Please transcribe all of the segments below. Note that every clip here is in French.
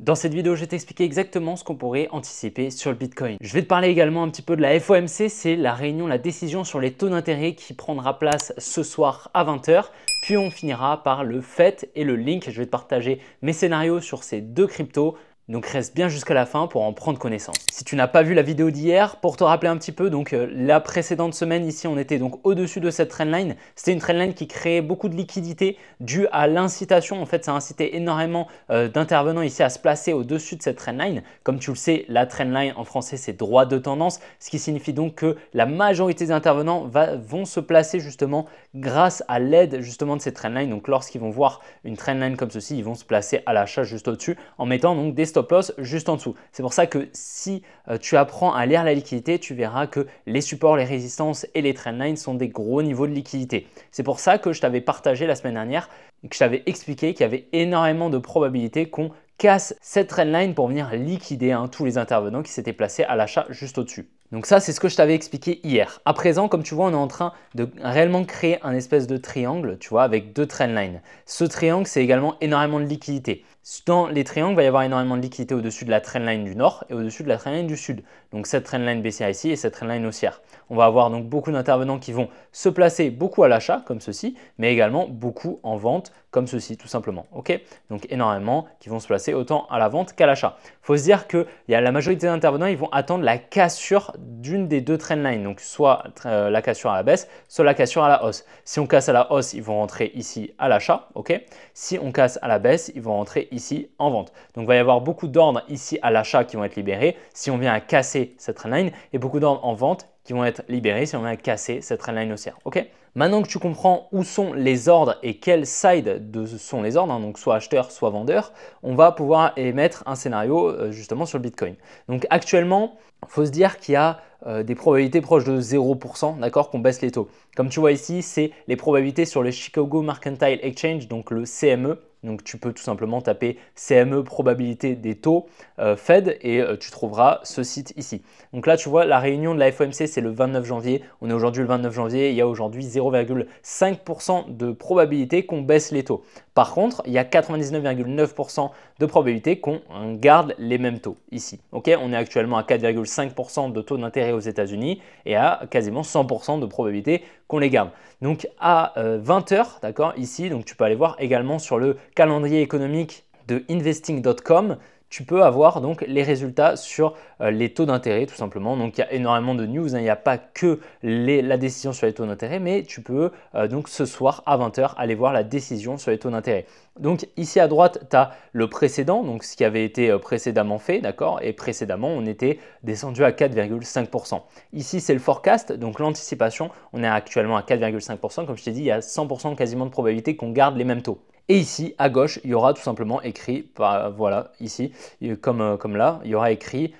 Dans cette vidéo, je vais t'expliquer exactement ce qu'on pourrait anticiper sur le Bitcoin. Je vais te parler également un petit peu de la FOMC, c'est la décision sur les taux d'intérêt qui prendra place ce soir à 20 h. Puis on finira par le FED et le Link. Je vais te partager mes scénarios sur ces deux cryptos. Donc reste bien jusqu'à la fin pour en prendre connaissance. Si tu n'as pas vu la vidéo d'hier, pour te rappeler un petit peu, donc la précédente semaine ici, on était donc au-dessus de cette trendline. C'était une trendline qui créait beaucoup de liquidités due à l'incitation. En fait, ça a incité énormément d'intervenants ici à se placer au-dessus de cette trendline. Comme tu le sais, la trendline en français, c'est droit de tendance, ce qui signifie donc que la majorité des intervenants vont se placer justement grâce à l'aide justement de cette trendline. Donc lorsqu'ils vont voir une trendline comme ceci, ils vont se placer à l'achat juste au-dessus en mettant donc des stop loss juste en dessous. C'est pour ça que si tu apprends à lire la liquidité, tu verras que les supports, les résistances et les trendlines sont des gros niveaux de liquidité. C'est pour ça que je t'avais partagé la semaine dernière et que je t'avais expliqué qu'il y avait énormément de probabilités qu'on casse cette trendline pour venir liquider tous les intervenants qui s'étaient placés à l'achat juste au-dessus. Donc ça, c'est ce que je t'avais expliqué hier. À présent, comme tu vois, on est en train de réellement créer un espèce de triangle, tu vois, avec deux trendlines. Ce triangle, c'est également énormément de liquidité. Dans les triangles, il va y avoir énormément de liquidité au-dessus de la trendline du nord et au-dessus de la trendline du sud. Donc cette trendline baissière ici et cette trendline haussière. On va avoir donc beaucoup d'intervenants qui vont se placer beaucoup à l'achat comme ceci, mais également beaucoup en vente comme ceci tout simplement. Ok, donc énormément qui vont se placer autant à la vente qu'à l'achat. Il faut se dire que la majorité des intervenants, ils vont attendre la cassure d'une des deux trendlines, donc soit la cassure à la baisse, soit la cassure à la hausse. Si on casse à la hausse, ils vont rentrer ici à l'achat. Ok, si on casse à la baisse, ils vont rentrer ici en vente. Donc il va y avoir beaucoup d'ordres ici à l'achat qui vont être libérés si on vient à casser cette trendline et beaucoup d'ordres en vente qui vont être libérés si on vient à casser cette trendline haussière. Ok, maintenant que tu comprends où sont les ordres et quel side sont les ordres, donc soit acheteur, soit vendeur, on va pouvoir émettre un scénario justement sur le Bitcoin. Donc actuellement, il faut se dire qu'il y a des probabilités proches de 0%, d'accord, qu'on baisse les taux. Comme tu vois ici, c'est les probabilités sur le Chicago Mercantile Exchange, donc le CME. Donc tu peux tout simplement taper CME probabilité des taux Fed et tu trouveras ce site ici. Donc là tu vois la réunion de la FOMC c'est le 29 janvier. On est aujourd'hui le 29 janvier. Il y a aujourd'hui 0,5% de probabilité qu'on baisse les taux. Par contre, il y a 99,9% de probabilité qu'on garde les mêmes taux ici. Ok, on est actuellement à 4,5% de taux d'intérêt aux États-Unis et à quasiment 100% de probabilité qu'on les garde. Donc à 20 h, d'accord, ici, donc tu peux aller voir également sur le calendrier économique de investing.com. Tu peux avoir donc les résultats sur les taux d'intérêt tout simplement. Donc il y a énormément de news, il n'y a pas que la décision sur les taux d'intérêt, mais tu peux donc ce soir à 20 h aller voir la décision sur les taux d'intérêt. Donc ici à droite, tu as le précédent, donc ce qui avait été précédemment fait, d'accord, et précédemment on était descendu à 4,5%. Ici c'est le forecast, donc l'anticipation, on est actuellement à 4,5%. Comme je t'ai dit, il y a 100% quasiment de probabilité qu'on garde les mêmes taux. Et ici, à gauche, il y aura tout simplement écrit, voilà, ici, comme là, il y aura écrit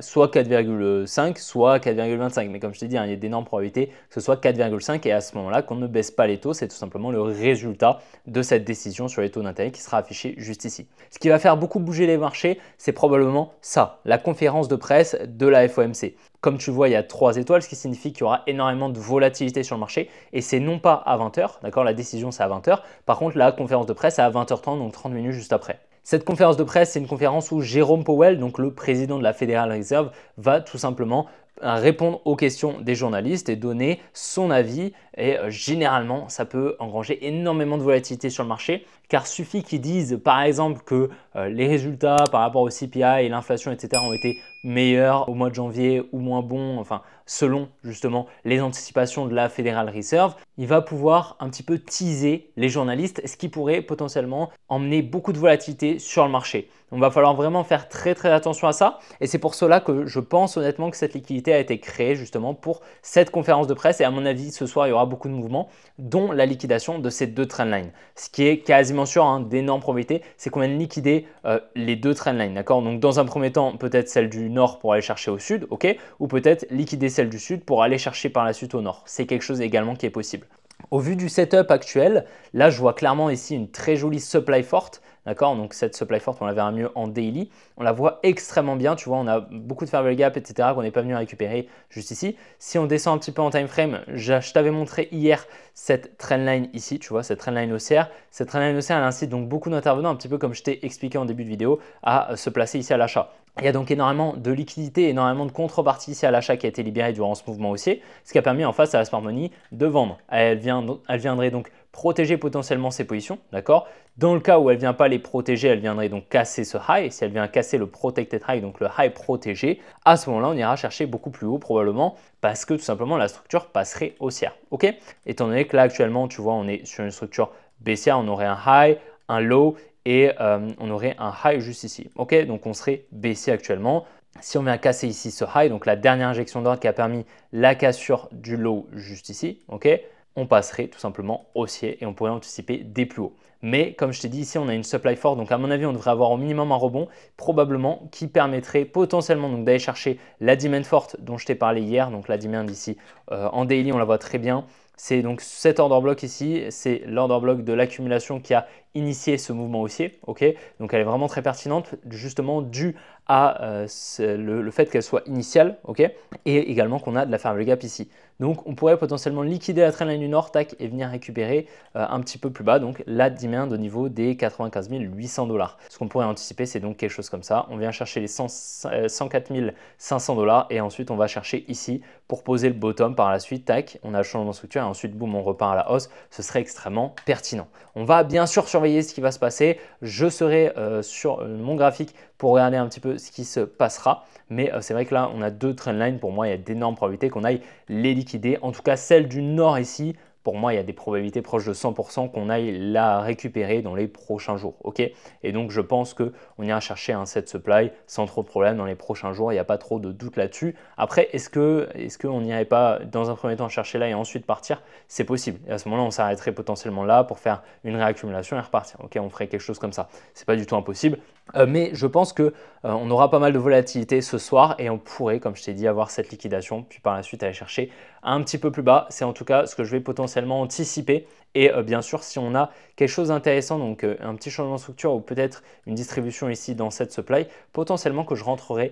soit 4,5, soit 4,25. Mais comme je t'ai dit, il y a d'énormes probabilités que ce soit 4,5 et à ce moment-là, qu'on ne baisse pas les taux, c'est tout simplement le résultat de cette décision sur les taux d'intérêt qui sera affiché juste ici. Ce qui va faire beaucoup bouger les marchés, c'est probablement ça, la conférence de presse de la FOMC. Comme tu vois, il y a 3 étoiles, ce qui signifie qu'il y aura énormément de volatilité sur le marché et c'est non pas à 20 h, d'accord, la décision c'est à 20 h. Par contre, la conférence de presse est à 20 h 30, donc 30 minutes juste après. Cette conférence de presse, c'est une conférence où Jérôme Powell, donc le président de la Federal Reserve, va tout simplement répondre aux questions des journalistes et donner son avis. Et généralement, ça peut engranger énormément de volatilité sur le marché car suffit qu'ils disent par exemple que les résultats par rapport au CPI et l'inflation, etc. ont été meilleurs au mois de janvier ou moins bons, enfin selon justement les anticipations de la Federal Reserve, il va pouvoir un petit peu teaser les journalistes, ce qui pourrait potentiellement emmener beaucoup de volatilité sur le marché. Donc il va falloir vraiment faire très attention à ça et c'est pour cela que je pense honnêtement que cette liquidité a été créée justement pour cette conférence de presse et à mon avis ce soir il y aura beaucoup de mouvements dont la liquidation de ces deux trendlines. Ce qui est quasiment sûr, d'énormes probabilités, c'est qu'on vienne liquider les deux trendlines, d'accord. Donc dans un premier temps peut-être celle du nord pour aller chercher au sud, ok, ou peut-être liquider celle du sud pour aller chercher par la suite au nord. C'est quelque chose également qui est possible. Au vu du setup actuel, là je vois clairement ici une très jolie supply forte, d'accord? Donc cette supply forte, on la verra mieux en daily. On la voit extrêmement bien, tu vois, on a beaucoup de fair value gap, etc. qu'on n'est pas venu récupérer juste ici. Si on descend un petit peu en time frame, je t'avais montré hier cette trendline ici, tu vois, cette trendline haussière. Cette trendline haussière, elle incite donc beaucoup d'intervenants, un petit peu comme je t'ai expliqué en début de vidéo, à se placer ici à l'achat. Il y a donc énormément de liquidités, énormément de contreparties ici à l'achat qui a été libérée durant ce mouvement haussier, ce qui a permis en face à la smart money de vendre. Elle viendrait donc protéger potentiellement ses positions, d'accord? Dans le cas où elle ne vient pas les protéger, elle viendrait donc casser ce high. Si elle vient casser le protected high, donc le high protégé, à ce moment-là, on ira chercher beaucoup plus haut probablement parce que tout simplement la structure passerait haussière, ok? Étant donné que là actuellement, tu vois, on est sur une structure baissière, on aurait un high, un low et on aurait un high juste ici. Ok, donc on serait baissier actuellement. Si on vient casser ici ce high, donc la dernière injection d'ordre qui a permis la cassure du low juste ici, ok, on passerait tout simplement haussier et on pourrait anticiper des plus hauts. Mais comme je t'ai dit ici, on a une supply forte, donc à mon avis, on devrait avoir au minimum un rebond, probablement qui permettrait potentiellement d'aller chercher la demand forte dont je t'ai parlé hier, donc la demand ici en daily, on la voit très bien. C'est donc cet order block ici, c'est l'order block de l'accumulation qui a initié ce mouvement haussier. Ok, donc elle est vraiment très pertinente, justement dû à le fait qu'elle soit initiale, ok, et également qu'on a de la fair value gap ici. Donc on pourrait potentiellement liquider la trendline du Nord, tac, et venir récupérer un petit peu plus bas, donc la demand au niveau des 95 800 $. Ce qu'on pourrait anticiper, c'est donc quelque chose comme ça. On vient chercher les 104 500 $ et ensuite on va chercher ici pour poser le bottom par la suite, tac, on a le changement de structure et ensuite boum, on repart à la hausse. Ce serait extrêmement pertinent. On va bien sûr surveiller ce qui va se passer. Je serai sur mon graphique pour regarder un petit peu ce qui se passera. Mais c'est vrai que là, on a deux trendlines. Pour moi, il y a d'énormes probabilités qu'on aille les liquider. En tout cas, celle du nord ici, pour moi, il y a des probabilités proches de 100% qu'on aille la récupérer dans les prochains jours. Ok, et donc, je pense qu'on ira chercher un set supply sans trop de problème dans les prochains jours. Il n'y a pas trop de doute là-dessus. Après, est-ce qu'on n'irait pas dans un premier temps chercher là et ensuite partir? C'est possible. Et à ce moment-là, on s'arrêterait potentiellement là pour faire une réaccumulation et repartir. Ok, on ferait quelque chose comme ça. C'est pas du tout impossible. Mais je pense qu'on aura pas mal de volatilité ce soir et on pourrait, comme je t'ai dit, avoir cette liquidation, puis par la suite aller chercher un petit peu plus bas. C'est en tout cas ce que je vais potentiellement anticiper. Et bien sûr, si on a quelque chose d'intéressant, donc un petit changement de structure ou peut-être une distribution ici dans cette supply, potentiellement que je rentrerai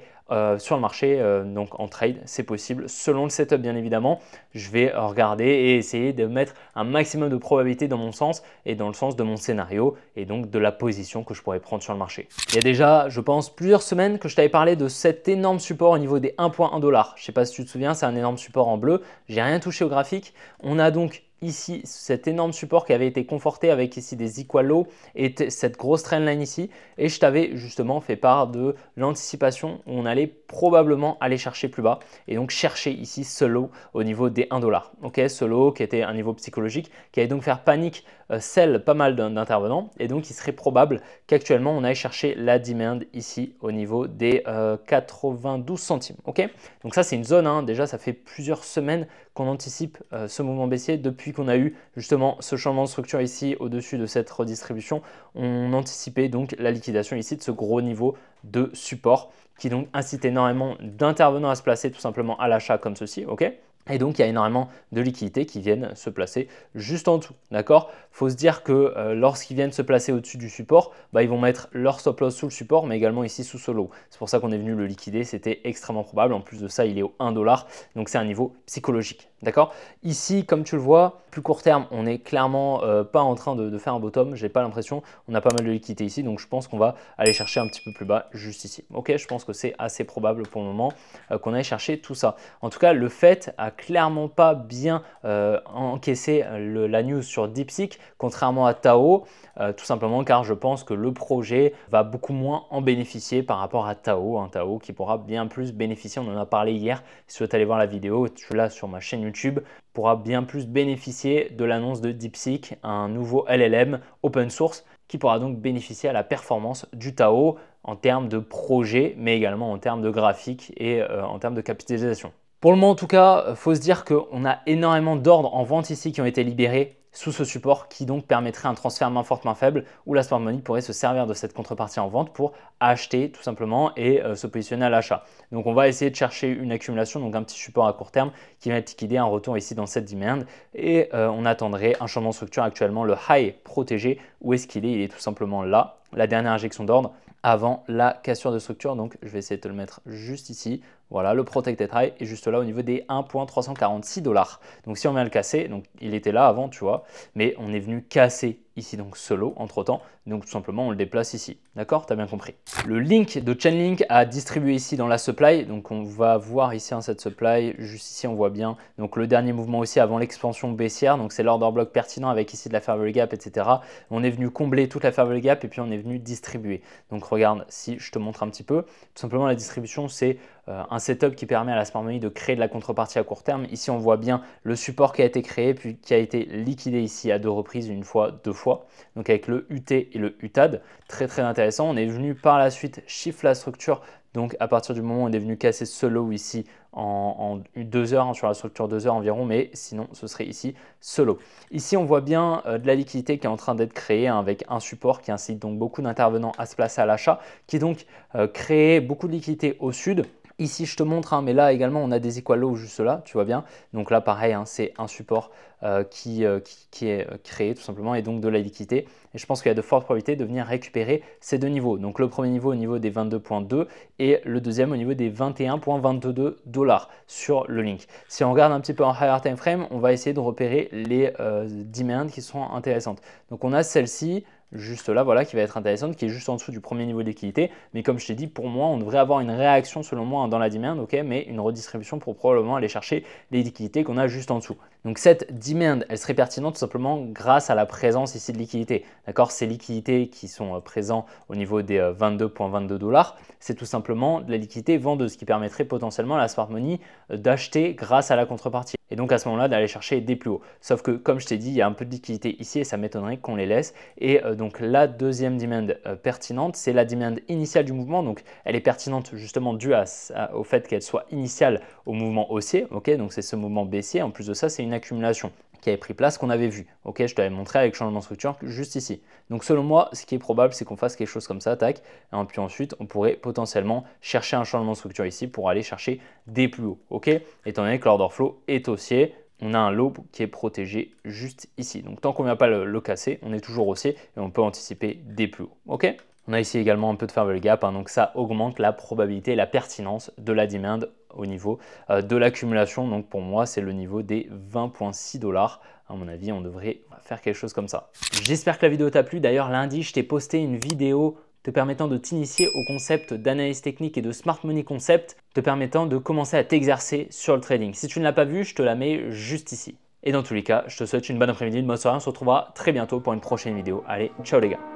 sur le marché donc en trade, c'est possible. Selon le setup, bien évidemment, je vais regarder et essayer de mettre un maximum de probabilité dans mon sens et dans le sens de mon scénario et donc de la position que je pourrais prendre sur le marché. Il y a déjà, je pense, plusieurs semaines que je t'avais parlé de cet énorme support au niveau des 1.1 $. Je ne sais pas si tu te souviens, c'est un énorme support en bleu. J'ai rien touché au graphique. On a donc ici cet énorme support qui avait été conforté avec ici des equal low et cette grosse trendline ici, et je t'avais justement fait part de l'anticipation où on allait probablement aller chercher plus bas et donc chercher ici ce low au niveau des 1 $. Ok, ce low qui était un niveau psychologique qui allait donc faire panique sell pas mal d'intervenants et donc il serait probable qu'actuellement on aille chercher la demand ici au niveau des 92 centimes. Ok, donc ça c'est une zone, hein. Déjà ça fait plusieurs semaines qu'on anticipe ce mouvement baissier depuis qu'on a eu justement ce changement de structure ici au-dessus de cette redistribution. On anticipait donc la liquidation ici de ce gros niveau de support qui donc incite énormément d'intervenants à se placer tout simplement à l'achat comme ceci. Ok, et donc, il y a énormément de liquidités qui viennent se placer juste en dessous. D'accord, il faut se dire que lorsqu'ils viennent se placer au-dessus du support, ils vont mettre leur stop loss sous le support, mais également ici sous ce low. C'est pour ça qu'on est venu le liquider. C'était extrêmement probable. En plus de ça, il est au 1 $. Donc, c'est un niveau psychologique. D'accord, ici, comme tu le vois, plus court terme, on n'est clairement pas en train de faire un bottom. Je n'ai pas l'impression. On a pas mal de liquidités ici. Donc, je pense qu'on va aller chercher un petit peu plus bas juste ici. Ok, je pense que c'est assez probable pour le moment qu'on aille chercher tout ça. En tout cas, le fait a clairement pas bien encaissé la news sur DeepSeek, contrairement à Tao, tout simplement car je pense que le projet va beaucoup moins en bénéficier par rapport à Tao, un Tao qui pourra bien plus bénéficier, on en a parlé hier, si tu souhaites aller voir la vidéo, tu l'as sur ma chaîne YouTube, pourra bien plus bénéficier de l'annonce de DeepSeek, un nouveau LLM open source qui pourra donc bénéficier à la performance du Tao en termes de projet, mais également en termes de graphique et en termes de capitalisation. Pour le moment, en tout cas, il faut se dire qu'on a énormément d'ordres en vente ici qui ont été libérés sous ce support qui donc permettrait un transfert main forte main faible où la smart money pourrait se servir de cette contrepartie en vente pour acheter tout simplement et se positionner à l'achat. Donc on va essayer de chercher une accumulation, donc un petit support à court terme qui va être liquidé, un retour ici dans cette demand et on attendrait un changement de structure. Actuellement le high protégé, où est-ce qu'il est? Il est tout simplement là, la dernière injection d'ordre avant la cassure de structure. Donc je vais essayer de te le mettre juste ici. Voilà, le protected high est juste là au niveau des 1,346 $. Donc si on vient le casser, donc il était là avant, tu vois, mais on est venu casser ici donc ce lot entre temps, donc tout simplement on le déplace ici. D'accord, tu as bien compris. Le link de Chainlink a distribué ici dans la supply, donc on va voir ici cette supply, juste ici on voit bien donc le dernier mouvement aussi avant l'expansion baissière, donc c'est l'order block pertinent avec ici de la fair value gap, etc. On est venu combler toute la fair value gap et puis on est venu distribuer. Donc regarde, si je te montre un petit peu, tout simplement la distribution c'est un setup qui permet à la smart money de créer de la contrepartie à court terme. Ici, on voit bien le support qui a été créé puis qui a été liquidé ici à 2 reprises, une fois, 2 fois. Donc avec le UT et le UTAD, très intéressant. On est venu par la suite shift la structure. Donc à partir du moment où on est venu casser ce low ici en 2 heures, sur la structure 2 heures environ, mais sinon ce serait ici ce low. Ici on voit bien de la liquidité qui est en train d'être créée avec un support qui incite donc beaucoup d'intervenants à se placer à l'achat, qui donc crée beaucoup de liquidité au sud. Ici, je te montre, mais là également, on a des equal lows juste là, tu vois bien. Donc là, pareil, c'est un support qui est créé tout simplement et donc de la liquidité. Et je pense qu'il y a de fortes probabilités de venir récupérer ces deux niveaux. Donc le premier niveau au niveau des 22,2 et le deuxième au niveau des 21,22 $ sur le link. Si on regarde un petit peu en higher time frame, on va essayer de repérer les demands qui sont intéressantes. Donc on a celle-ci, juste là, voilà, qui va être intéressante, qui est juste en dessous du premier niveau de liquidité. Mais comme je t'ai dit, pour moi, on devrait avoir une réaction selon moi dans la demand, ok, mais une redistribution pour probablement aller chercher les liquidités qu'on a juste en dessous. Donc cette demand, elle serait pertinente tout simplement grâce à la présence ici de liquidités. D'accord, ces liquidités qui sont présentes au niveau des 22,22 $, c'est tout simplement de la liquidité vendeuse qui permettrait potentiellement à la smart money d'acheter grâce à la contrepartie. Et donc à ce moment-là, d'aller chercher des plus hauts. Sauf que comme je t'ai dit, il y a un peu de liquidité ici et ça m'étonnerait qu'on les laisse. Et donc la deuxième demand pertinente, c'est la demand initiale du mouvement. Donc elle est pertinente justement due au fait qu'elle soit initiale au mouvement haussier. Ok, donc c'est ce mouvement baissier. En plus de ça, c'est une accumulation qui avait pris place qu'on avait vu. Ok, je t'avais montré avec changement de structure juste ici. Donc selon moi, ce qui est probable, c'est qu'on fasse quelque chose comme ça, tac. Et puis ensuite, on pourrait potentiellement chercher un changement de structure ici pour aller chercher des plus hauts. Ok, étant donné que l'order flow est haussier, on a un low qui est protégé juste ici. Donc tant qu'on ne vient pas le casser, on est toujours haussier et on peut anticiper des plus hauts. Ok, on a ici également un peu de fair value gap, donc ça augmente la probabilité et la pertinence de la demand au niveau de l'accumulation. Donc pour moi, c'est le niveau des 20,6 $. À mon avis, on devrait faire quelque chose comme ça. J'espère que la vidéo t'a plu. D'ailleurs, lundi, je t'ai posté une vidéo te permettant de t'initier au concept d'analyse technique et de smart money concept, te permettant de commencer à t'exercer sur le trading. Si tu ne l'as pas vu, je te la mets juste ici. Et dans tous les cas, je te souhaite une bonne après-midi, une bonne soirée. On se retrouvera très bientôt pour une prochaine vidéo. Allez, ciao les gars!